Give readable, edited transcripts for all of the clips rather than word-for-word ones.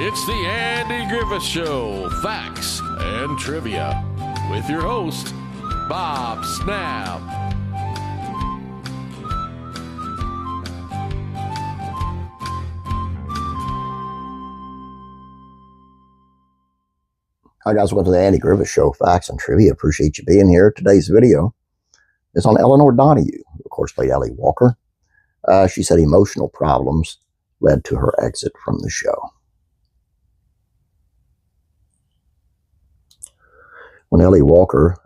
It's the Andy Griffith Show, facts and trivia, with your host, Bob Snap. Hi guys, welcome to the Andy Griffith Show, facts and trivia. Appreciate you being here. Today's video is on Elinor Donahue, who of course played Ellie Walker. She said emotional problems led to her exit from the show. When Ellie Walker,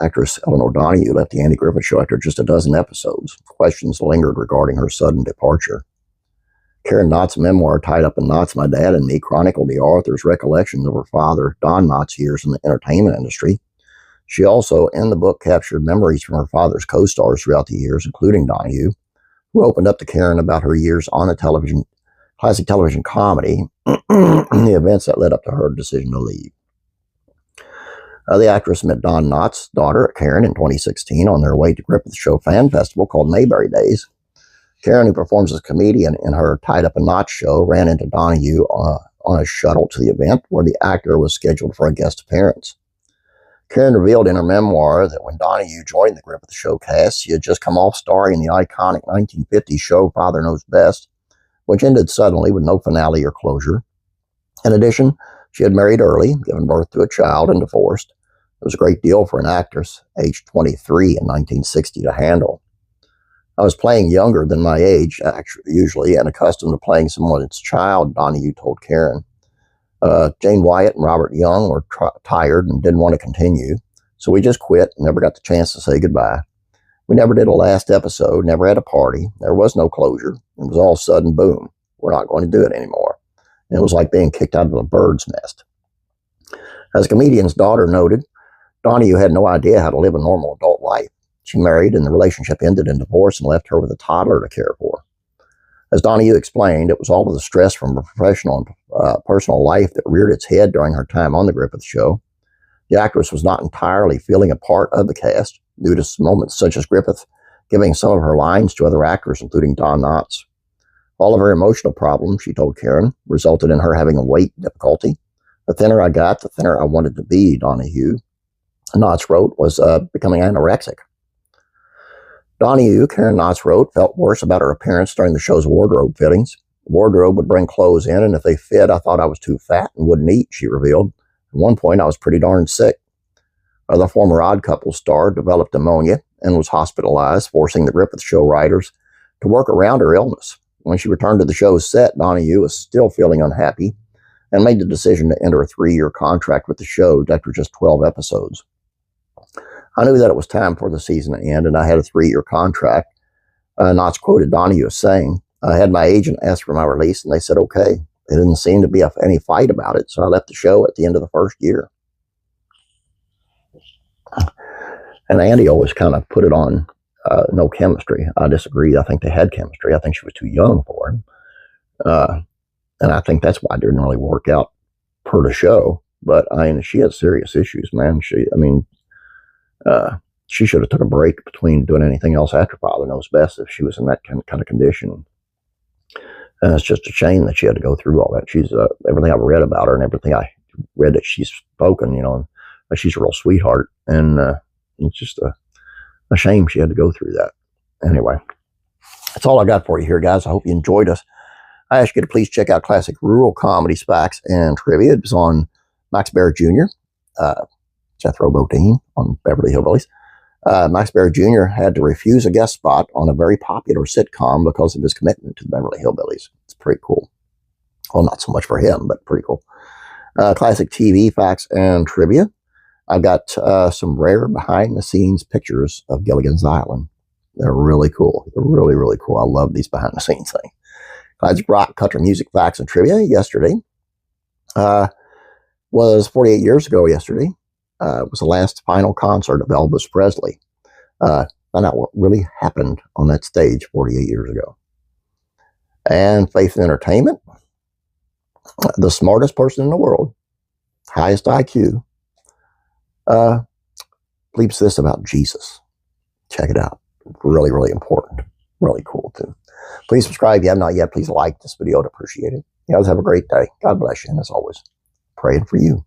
actress Elinor Donahue, left the Andy Griffith Show after just a dozen episodes, questions lingered regarding her sudden departure. Karen Knott's memoir, Tied Up in Knots, My Dad and Me, chronicled the author's recollections of her father, Don Knott's years in the entertainment industry. She also, in the book, captured memories from her father's co-stars throughout the years, including Donahue, who opened up to Karen about her years on the television, classic television comedy, and the events that led up to her decision to leave. The actress met Don Knott's daughter, Karen, in 2016 on their way to Griffith Show fan festival called Mayberry Days. Karen, who performs as a comedian in her Tied Up in Knots show, ran into Donahue on a shuttle to the event where the actor was scheduled for a guest appearance. Karen revealed in her memoir that when Donahue joined the Griffith Show cast, she had just come off starring in the iconic 1950s show Father Knows Best, which ended suddenly with no finale or closure. In addition, she had married early, given birth to a child, and divorced. It was a great deal for an actress, aged 23 in 1960, to handle. I was playing younger than my age, usually, and accustomed to playing someone's child, Donahue told Karen. Jane Wyatt and Robert Young were tired and didn't want to continue, so we just quit and never got the chance to say goodbye. We never did a last episode, never had a party. There was no closure. It was all sudden, boom, we're not going to do it anymore. And it was like being kicked out of a bird's nest. As the comedian's daughter noted, Donahue had no idea how to live a normal adult life. She married and the relationship ended in divorce and left her with a toddler to care for. As Donahue explained, it was all of the stress from her professional and personal life that reared its head during her time on The Griffith Show. The actress was not entirely feeling a part of the cast due to moments such as Griffith giving some of her lines to other actors, including Don Knotts. All of her emotional problems, she told Karen, resulted in her having a weight difficulty. The thinner I got, the thinner I wanted to be, Donahue, Knotts wrote, was becoming anorexic. Donahue, Karen Knotts wrote, felt worse about her appearance during the show's wardrobe fittings. The wardrobe would bring clothes in, and if they fit, I thought I was too fat and wouldn't eat, she revealed. At one point, I was pretty darn sick. The former Odd Couple star developed pneumonia and was hospitalized, forcing the Griffith Show writers to work around her illness. When she returned to the show's set, Donahue was still feeling unhappy and made the decision to enter a 3-year contract with the show after just 12 episodes. I knew that it was time for the season to end, and I had a 3-year contract. Knotts quoted Donahue as saying, I had my agent ask for my release, and they said, okay. There didn't seem to be any fight about it, so I left the show at the end of the first year. And Andy always kind of put it on no chemistry. I disagree. I think they had chemistry. I think she was too young for him. And I think that's why it didn't really work out per the show. But I mean, she had serious issues, man. She should have took a break between doing anything else after Father Knows Best if she was in that kind of condition. And it's just a shame that she had to go through all that. She's everything I've read about her and everything I read that she's spoken, you know, she's a real sweetheart. And it's just a shame she had to go through that. Anyway, that's all I got for you here, guys. I hope you enjoyed us. I ask you to please check out classic rural comedies, facts, and trivia. It's on Max Baer Jr., Jethro Bodine on Beverly Hillbillies. Max Baer Jr. had to refuse a guest spot on a very popular sitcom because of his commitment to the Beverly Hillbillies. It's pretty cool. Well, not so much for him, but pretty cool. Classic TV, facts, and trivia. I've got some rare behind-the-scenes pictures of Gilligan's Island. They're really cool. They're really, really cool. I love these behind-the-scenes things. Classic rock, country music, facts, and trivia. Yesterday was 48 years ago yesterday. It was the last final concert of Elvis Presley. Found out what really happened on that stage 48 years ago. And faith and entertainment. The smartest person in the world, highest IQ, bleeps this about Jesus. Check it out. Really, really important. Really cool, too. Please subscribe if you have not yet. Please like this video. I'd appreciate it. You guys have a great day. God bless you. And as always, praying for you.